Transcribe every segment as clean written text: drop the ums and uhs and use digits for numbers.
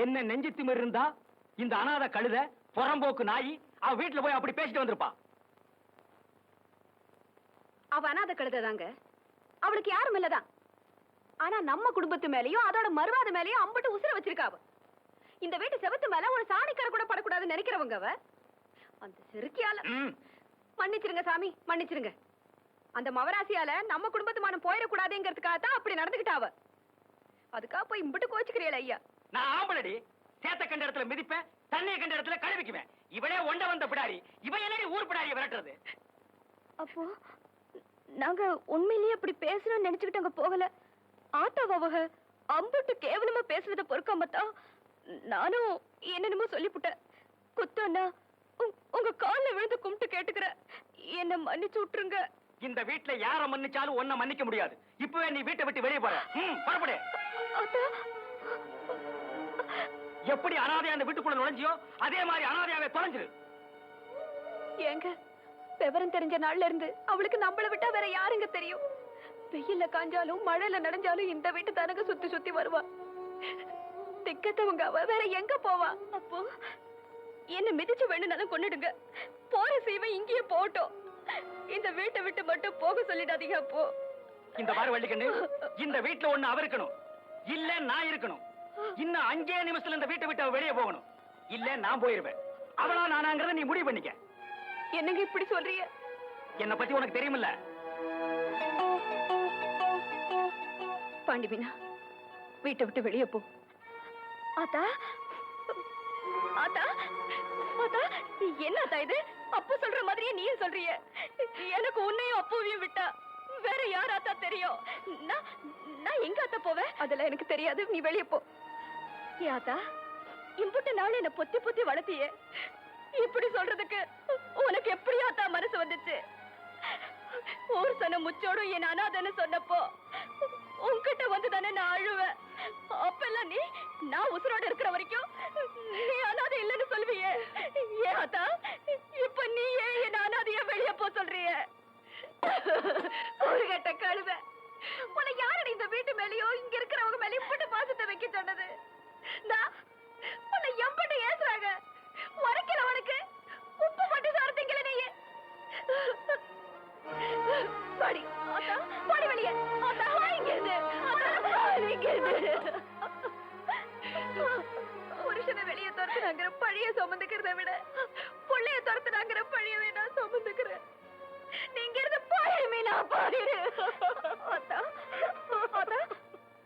என்ன நெஞ்சு திமிர் இருந்தா இந்த அனாதை கழுத புறம்போக்கு நாயி அவ வீட்டுல போய் அப்படி பேசிட்டு வந்திருப்பா. அவ அனாதை கழுததாங்க, அவளுக்கு யாரும் இல்லதான். ஆனா நம்ம குடும்பத்து மேலயும் அதோட மறுவாத மேலயும் அம்பட்டு உசுர வச்சிருக்காவ. இந்த வீட்டு செவத்து மேல ஒரு சாணிக்கரை கூட படக்கூடாதுன்னு நினைக்கிறவங்க அவ. அந்த செருக்கியால மன்னிச்சிருங்க சாமி, மன்னிச்சிருங்க. அந்த மவராசியால நம்ம குடும்பத்து மானம் போயிடக்கூடாதுங்கிறதுக்காக தான் அப்படி நடந்துகிட்டாவ. அதுக்காக போய் இம்பட்டு கோச்சுக்கிறீங்கள ஐயா. நான் ஆம்பளடி, சேத்த கண்ட இடத்துல மிதிப்பேன், தண்ணிய கண்ட இடத்துல கழுவிக்குவேன். இவளே ஒண்ட வந்த பிடாரி, இவன் என்னடி ஊர் பிடாரிய விரட்டுறது? அப்போ நாங்க உண்மையிலேயே அப்படி பேசணும்னு நினைச்சுக்கிட்டு போகல. ஆத்தாவக அம்புட்டு கேவலமா பேசுறத பொறுக்காமத்தா நானும் என்னென்னமோ சொல்லிவிட்டேன். குத்தோன்னா உங்க கால்ல விழுந்து கும்பிட்டு கேட்டுக்கிற, என்ன மன்னிச்சு விட்டுருங்க. இந்த வீட்டுல யார மன்னிச்சாலும் ஒன்ன மன்னிக்க முடியாது. இப்பவே நீ வீட்டை விட்டு வெளியே போற. புறப்படு. எப்படி அனாதையா அந்த வீட்டுக்குள்ள நுழைஞ்சியோ அதே மாதிரி அனாதையாவே தொலைஞ்சிரு. ஏங்க, விவரம் தெரிஞ்ச நாள்ல இருந்து அவளுக்கு நம்மளை விட்டா வேற யாருங்க தெரியும்? வெயில்ல காஞ்சாலும் மழையில நனைஞ்சாலும் இந்த வீட்டு தானங்க சுத்தி சுத்தி வருவா. திக்கத்தவங்க அவ வேற எங்க போவா? அப்போ என்ன மிதிச்சு வேணும்னாலும் கொண்டுடுங்க. போற சீவன் இங்கேயே போட்டோம். இந்த வீட்டை விட்டு மட்டும் போக சொல்லிடாதீங்க. அப்போ இந்த பாரு வள்ளிக்கண்ணு, இந்த வீட்டுல ஒண்ணு அவ இருக்கணும், இல்ல நான் இருக்கணும். இன்னும் 5 நிமிஷத்துல இந்த வீட்டை விட்டு அவ வெளியே போகணும், இல்ல நான் போயிருவேன். அவளா நானாங்கிறத நீ முடிவு பண்ணிக்க. என்னங்க இப்படி சொல்றீங்க? என்ன பத்தி உனக்கு தெரியுமில்ல? பாண்டிமீனா, வீட்டை விட்டு வெளியே போ. ஆத்தா, ஆத்தா, ஆத்தா, என்ன இது? அப்பு சொல்ற மாதிரியே நீயும் சொல்றீங்க. எனக்கு உன்னையும் அப்புவையும் விட்டா வேற யார் ஆத்தா தெரியும்? நான் எங்க ஆத்தா போவேன்? அதெல்லாம் எனக்கு தெரியாது, நீ வெளியே போ. ஆத்தா, இம்புட்டு நாள் என்ன பொத்தி பொத்தி வளர்த்தியே, இப்படி சொல்றதுக்கு உனக்கு எப்படி ஆத்தா மனசு வந்துச்சு? ஊர் சன முச்சோடும் என் அனாதன்னு சொன்னப்போ உன்கிட்ட வந்துதானே நான் அழுவேன். அப்பெல்லாம் நீ நான் உசுரோட இருக்கிற வரைக்கும் நீ அனாதை இல்லைன்னு சொல்லுவியே. ஏன் ஆத்தா இப்ப நீ ஏன் என் அனாதைய வெளியே போ சொல்றிய? ஒரு கட்ட கழுத, உன்னை யாரடி இந்த வீட்டு மேலயோ இங்க இருக்கிறவங்க மேலயும் இப்படி பாசத்தை வைக்க சொன்னது? உன்னை எம்பட்டு ஏசுறாங்க, உரைக்கல உனக்கு உப்பு போட்டு சார்த்தீங்களே நீ. பாடி ஆத்தா, பாடி வெளியே. ஆத்தா வாங்கிருது, புருஷனை வெளியே துரத்துனாங்கிற பழிய சுமந்துக்கிறத விட புள்ளைய துரத்துனாங்கிற பழியவே நான் சுமந்துக்கிறேன். நீங்க இருந்து போயிருமே, நான் போயிரு. ஆத்தா, ஆத்தா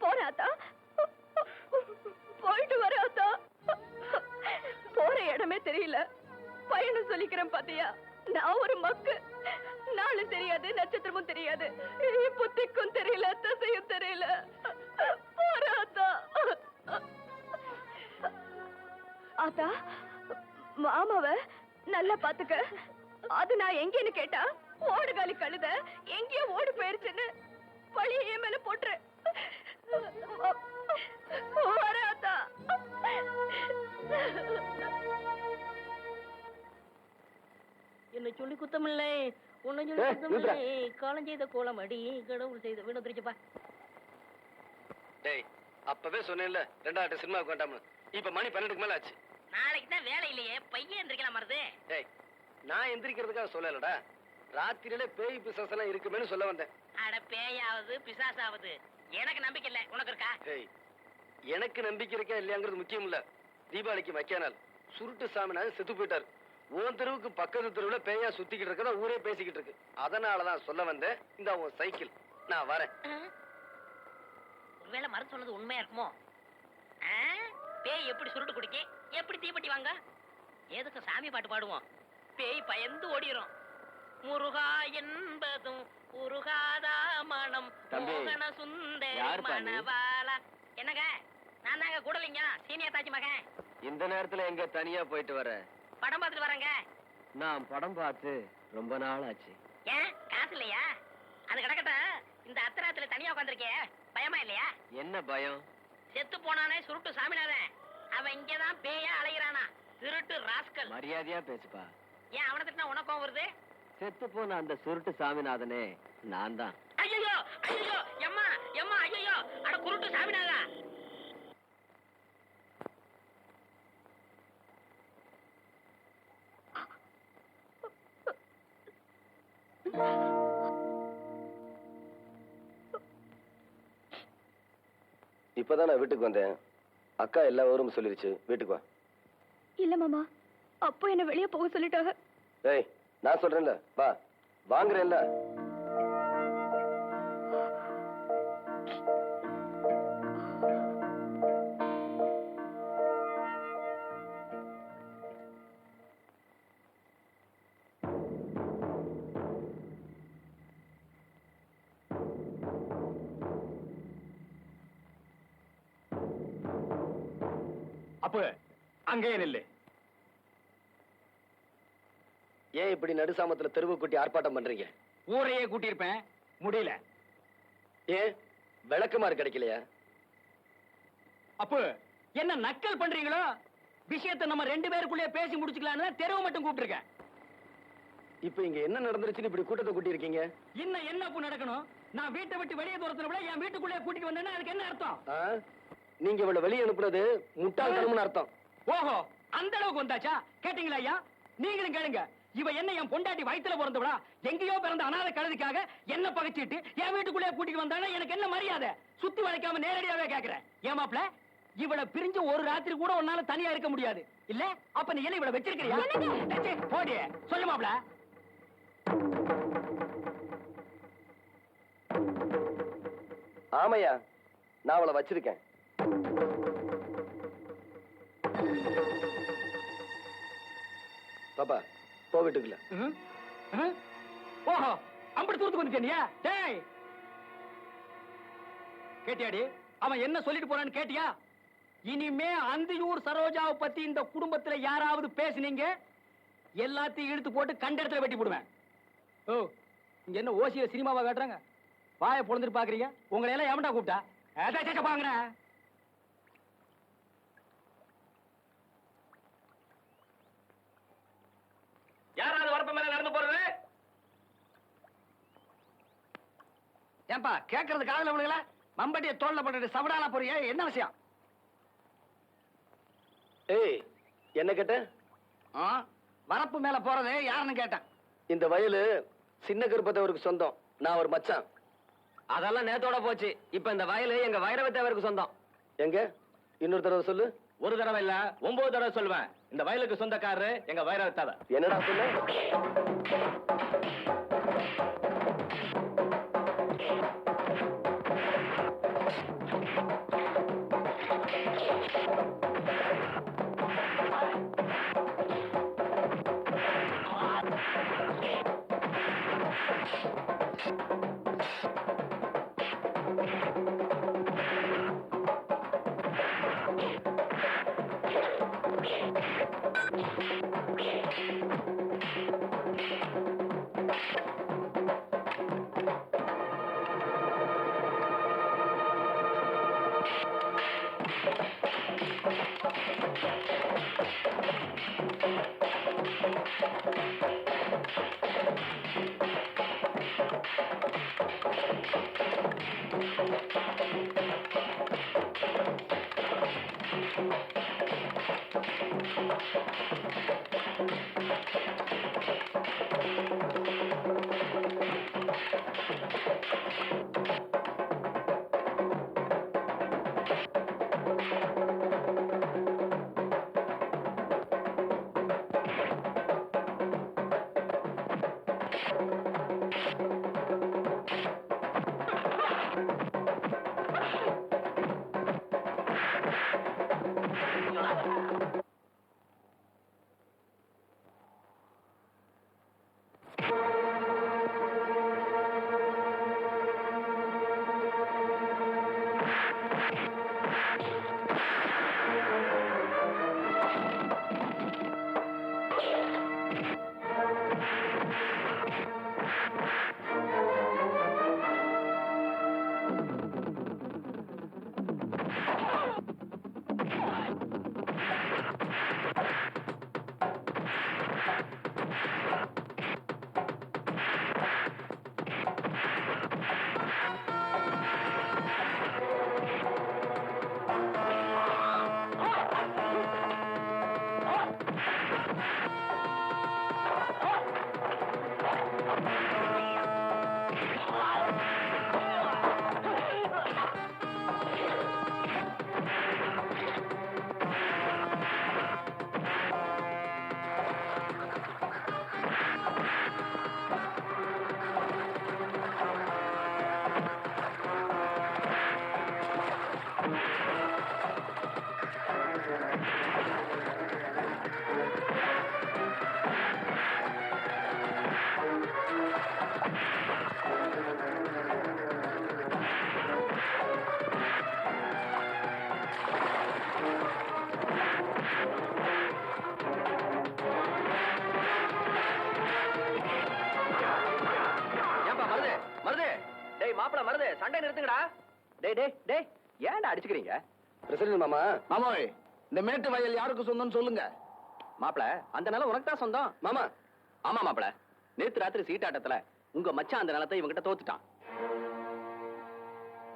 போற ஆத்தா, போயிட்டு வர ஆத்தா. போற இடமே தெரியல, பயணம் சொல்லிக்கிறேன் பாத்தியா? நான் ஒரு மக்கு, நாளும் தெரியாது நட்சத்திரமும் தெரியாது, புத்திக்கும் தெரியல தசையும் தெரியல. போற ஆத்தா. ஆத்தா, மாமாவ நல்லா பாத்துக்க. அது நான் எங்கன்னு கேட்டா ஓடுகாலி கழுத எங்கேயோ ஓடு போயிருச்சுன்னு பழிய என் மேல போட்டுரு. ஆத்தா. என்ன சொல்லி குத்தமில்லை, உன்னை சொல்லி குத்தமில்லை. காலம் செய்த கோலம் அடி, கடவுள் செய்த வீடு திருச்சப்பா. டேய், அப்பவே சொன்னேன்ல 2 சினிமாவுக்கு வேண்டாம்னு. இப்ப மணி 12க்கு மேல ஆச்சு. நாளைக்கு தான் வேலை இல்லையே, பையன் எந்திரிக்கலாம் மருது. டேய், நான் எந்திரிக்கிறதுக்காக சொல்லலடா, ராத்திரியில பேய் பிசாசெல்லாம் இருக்குமேனு சொல்ல வந்தேன். அட பேயாவது பிசாசாவது எனக்கு நம்பிக்கை இல்ல, உனக்கு இருக்கா? டேய், எனக்கு நம்பிக்கை இருக்கா இல்லையாங்கிறது முக்கியம் இல்ல. தீபாவளிக்கு மக்கியானால் சுருட்டு சாமினாரு செத்து போயிட்டாரு. உன் தெருவுக்கு பக்கத்து தெருவுல பேயா சுத்திக்கிட்டு இருக்கதா ஊரே பேசிக்கிட்டு இருக்கு. அதனாலதான் சொல்ல வந்தேன். இந்த உன் சைக்கிள், நான் வரேன். ஒருவேளை மருந்து சொன்னது உண்மையா இருக்குமோ? பேய் எப்படி சுருட்டு குடிக்க, எப்படி தீப்பெட்டி வாங்க? எதுக்கு சாமி பாட்டு பாடுவோம், பேய் பயந்து ஓடிரும். முருகா என்பதும் உருகாதா மனம் மோகன சுந்தரி மணவாளா. என்னங்க, நான் தாங்க கூடலிங்க, சீனியர் தாச்சி மகன். இந்த நேரத்துல எங்க தனியா போயிட்டு வர? படம் பார்த்துட்டு வரேங்க. நான் படம் பார்த்து ரொம்ப நாள் ஆச்சு. ஏன் காசு இல்லையா? அது கிடக்கட்டும், இந்த அத்தராத்துல தனியா உட்காந்துருக்கே, பயமா இல்லையா? என்ன பயம்? செத்து போனானே சுருட்டு சாமிநாதன், அவன் இங்கதான் பேயா அலைகிறானா, திருட்டு ராஸ்கல். மரியாதையா பேசுப்பா. ஏன் அவனை திட்டினா உனக்கும் வருது? செத்து போன அந்த சுருட்டு சாமிநாதனே நான் தான். ஐயோ ஐயோ, எம்மா எம்மா, ஐயோ, அட குருட்டு சாமிநாதா. இப்பதான் நான் வீட்டுக்கு வந்தேன். அக்கா எல்லா விவரமும் சொல்லிருச்சு. வீட்டுக்கு வா. இல்ல மாமா, அப்போ என்ன வெளியே போக சொல்லிட்டாங்க. ஏய், நான் சொல்றேன்ல, வா. வாங்குறேன்ல. அப்ப அங்கேயே நில்லு. ஏன் இப்படி நடுசாமத்துல தெருவு கூட்டி ஆர்ப்பாட்டம் பண்றீங்க? ஊரையே கூட்டியிருப்பேன், முடியல. ஏன் விளக்குமாறு கிடைக்கலையா? அப்ப என்ன நக்கல் பண்றீங்களோ? விஷயத்தை நம்ம 2 பேருக்குள்ளே பேசி முடிச்சுக்கலான்னு தெருவு மட்டும் கூப்பிட்டுருக்கேன். இப்ப இங்க என்ன நடந்துருச்சுன்னு இப்படி கூட்டத்தை கூட்டி இருக்கீங்க? இன்னும் என்ன அப்ப நடக்கணும்? நான் வீட்டை விட்டு வெளியே தூரத்துல விட என் வீட்டுக்குள்ளே கூட்டிட்டு வந்தேன்னா அதுக்கு என்ன அர்த்தம்? ஆ? நீங்க இவளை வெளியே அனுப்புனது முட்டாள்தனம்னு அர்த்தம். ஓஹோ, அந்த அளவுக்கு வந்தாச்சா? கேட்டீங்களா ஐயா? நீங்களும் கேளுங்க. இவ என்ன என் பொண்டாட்டி வயித்துல பிறந்தவளா? எங்கேயோ பிறந்த அனாதை கழுதிக்காக என்ன பகைச்சிட்டு என் வீட்டுக்குள்ளே கூட்டிட்டு வந்தானா எனக்கு என்ன மரியாதை? சுத்தி வளைக்காம நேரடியாவே கேக்குறேன். ஏமாப்ல, இவளை பிரிஞ்சு ஒரு ராத்திரி கூட உன்னால தனியா இருக்க முடியாது இல்ல? அப்ப நீ என்ன இவளை வச்சிருக்கிறியா? போடி, சொல்லு மாப்ள. ஆமையா, நான் அவளை வச்சிருக்கேன். பாப்பா, போ வீட்டுக்குள்ள. ஓஹோ, அப்படி தூரத்துக்கு வந்துட்டியா? டேய், கேட்டியாடி? அவன் என்ன சொல்லிட்டு போறான்னு கேட்டியா? இனிமே அந்தியூர் சரோஜாவை பத்தி இந்த குடும்பத்துல யாராவது பேசுனீங்க, எல்லாத்தையும் இழுத்து போட்டு கண்ட இடத்துல வெட்டி போடுவேன். ஓ, இங்க என்ன ஓசியில சினிமாவா காட்டுறாங்க? வாயை பொழுதுட்டு பாக்குறீங்க? உங்களை எல்லாம் எவன்டா கூப்பிட்டா? பாக்குற யாராவது வரப்பு மேல நடந்து போறது? ஏன்பா கேட்கறது காதல விழுகல? மம்பட்டிய தோல்ல போட்டு சவடால போறிய, என்ன விஷயம்? ஏய், என்ன கேட்ட? வரப்பு மேல போறது யாருன்னு கேட்டேன். இந்த வயலு சின்ன கருப்பத்தவருக்கு சொந்தம். நான் ஒரு மச்சான். அதெல்லாம் நேத்தோட போச்சு. இப்ப இந்த வயலு எங்க வைரவத்தேவருக்கு சொந்தம். எங்க? இன்னொரு தடவை சொல்லு. ஒரு தடவை இல்ல, 9 தடவை சொல்லுவேன். இந்த வயலுக்கு சொந்தக்காரரு எங்க வைரவத்தேவர். என்னடா சொல்லு? நிறுத்துங்கடா. டேய் டேய் டேய், ஏன்டா அடிச்சுக்கிறீங்க? பிரசிடன்ட் மாமா. மாமோய், இந்த மேட்டு வயல் யாருக்கு சொந்தம்னு சொல்லுங்க. மாப்பிள, அந்த நிலம் உனக்கு தான் சொந்தம். மாமா. ஆமா மாப்பிள, நேத்து ராத்திரி சீட்டாட்டத்துல உங்க மச்சான் அந்த நிலத்தை இவங்கிட்ட தோத்துட்டான்.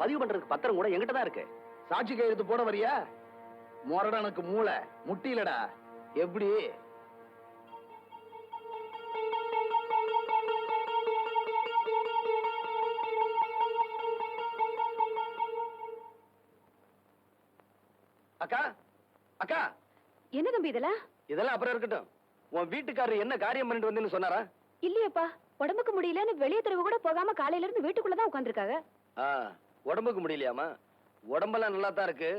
பதிவு பண்றதுக்கு பத்திரம் கூட என்கிட்ட தான் இருக்கு. சாட்சி கையெழுத்து போட வரியா? மொரடனுக்கு மூளை முட்டிலடா. எப்படி? அக்கா அக்கா, என்ன தம்பி இதெல்லாம்? இதெல்லாம் அப்புறம் இருக்கட்டும். உன் வீட்டுக்காரர் என்ன காரியம் பண்ணிட்டு வந்தேன்னு சொன்னாரா? இல்லையப்பா, உடம்புக்கு முடியலன்னு வெளியே தெருவு கூட போகாம காலையில இருந்து வீட்டுக்குள்ளதான் உட்காந்துருக்காங்க. உடம்புக்கு முடியலையாமா? உடம்பெல்லாம் நல்லா தான் இருக்கு.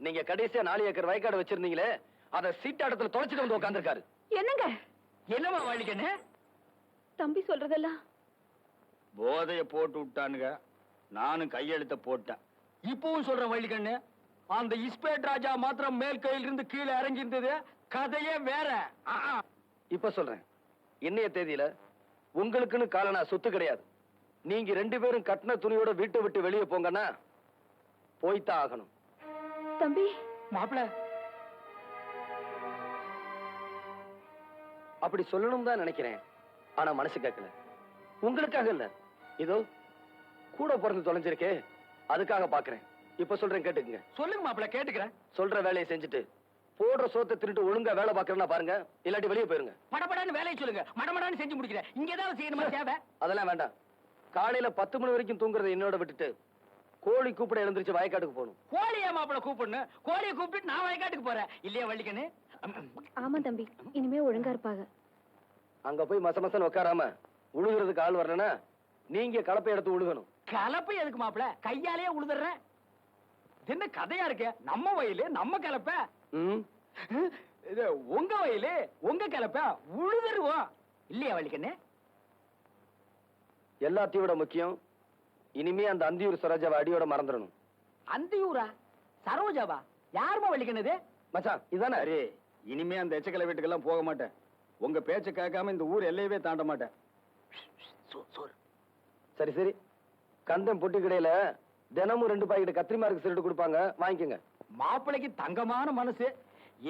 நீங்க கடைசியா 4 ஏக்கர் வயக்காடு வச்சிருந்தீங்களே, அத சீட்டாட்டத்துல தொலைச்சிட்டு வந்து உட்காந்துருக்காரு. என்னங்க என்னமா வழிக்கண்ணு? தம்பி சொல்றதெல்லாம்? போதைய போட்டு விட்டானுங்க, நானும் கையெழுத்த போட்டேன். இப்பவும் சொல்ற வழிக்கண்ணு, அந்த இஸ்பேட் ராஜா மாத்திரம் மேல் கையில இருந்து கீழே இறங்கி இருந்தது. கதையே வேற. இப்ப சொல்றேன், இன்னைய தேதியில உங்களுக்குன்னு காலனா சொத்து கிடையாது. நீங்க 2 பேரும் கட்டின துணியோட வீட்டை விட்டு வெளியே போங்கன்னா போய்தான் ஆகணும். தம்பி மாப்பிள, அப்படி சொல்லணும் தான் நினைக்கிறேன். ஆனா மனசு கேட்கல. உங்களுக்காக இல்ல, இதோ கூட பிறந்து தொலைஞ்சிருக்கே, அதுக்காக பாக்குறேன். இப்ப சொல்றேன், கேட்டுக்குங்க. சொல்லுங்க மாப்பிள, கேட்டுக்கிறேன். சொல்ற வேலையை செஞ்சுட்டு போடுற சோத்தை திருட்டு ஒழுங்கா வேலை பாக்குறேன்னா பாருங்க, இல்லாட்டி வெளியே போயிருங்க. படபடன்னு வேலையை சொல்லுங்க, மடமடான்னு செஞ்சு முடிக்கிறேன். இங்க ஏதாவது செய்யணுமா தேவை? அதெல்லாம் வேண்டாம். காலையில 10 மணி வரைக்கும் தூங்குறதை என்னோட விட்டுட்டு கோழி கூப்பிட எழுந்திருச்சு வயக்காட்டுக்கு போகணும். கோழியா மாப்பிள கூப்பிடணும்? கோழியை கூப்பிட்டு நான் வயக்காட்டுக்கு போறேன் இல்லையா வள்ளிக்கண்ணு? ஆமா தம்பி, இனிமே ஒழுங்கா இருப்பாங்க. அங்க போய் மசமசன்னு உட்காராம உழுகுறதுக்கு ஆள் வரலன்னா நீங்க கலப்பை எடுத்து உழுகணும். கலப்பு எதுக்கு மாப்பிள? கையாலேயே உழுதுறேன். என்ன கதையா இருக்கு? நம்ம வயலு நம்ம கலப்ப, இது உங்க வயலு உங்க கலப்ப, உழுதுருவோம் இல்லையா வள்ளிக்கண்ணு? எல்லாத்தையும் விட முக்கியம், இனிமே அந்த அந்தியூர் சரோஜாவை அடியோட மறந்துடணும். அந்தியூரா? சரோஜாவா? யாருமா வள்ளிக்கண்ணது? மச்சான் இதானே? சரி, இனிமே அந்த எச்சக்கலை வீட்டுக்கெல்லாம் போக மாட்டேன். உங்க பேச்ச கேட்காம இந்த ஊர் எல்லையவே தாண்ட மாட்டேன். சரி சரி, கந்தம் பொட்டி கடையில தினமும் 2 பாக்கெட் கத்திரிமாருக்கு சிரட்டு கொடுப்பாங்க, வாங்கிக்கோங்க. மாப்பிளைக்கு தங்கமான மனசு.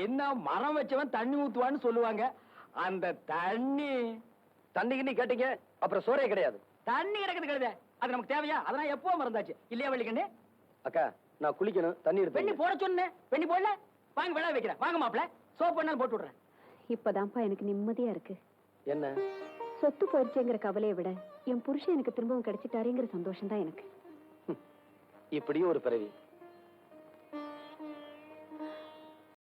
என்ன மரம் வச்சவன் தண்ணி ஊத்துவான்னு சொல்லுவாங்க. அந்த தண்ணி தண்ணிக்கு நீ கேட்டீங்க, அப்புறம் சோறே கிடையாது. தண்ணி கிடக்குது கிடையாது, அது நமக்கு தேவையா? அதெல்லாம் எப்போ மறந்தாச்சு இல்லையா வள்ளிக்கண்ணு? அக்கா, நான் குளிக்கணும், தண்ணி பெண்ணி எடுத்து. போட சொன்னேன், பெண்ணி போடல. வாங்க விழா வைக்கிறேன், வாங்க மாப்பிள. சோப் பண்ணாலும் போட்டு விடுறேன். இப்பதான்ப்பா எனக்கு நிம்மதியா இருக்கு. என்ன? சொத்து போயிடுச்சேங்கிற கவலையை விட என் புருஷன் எனக்கு திரும்பவும் கிடைச்சிட்டாருங்கிற சந்தோஷம் தான் எனக்கு. இப்படியும் ஒரு பிறவி.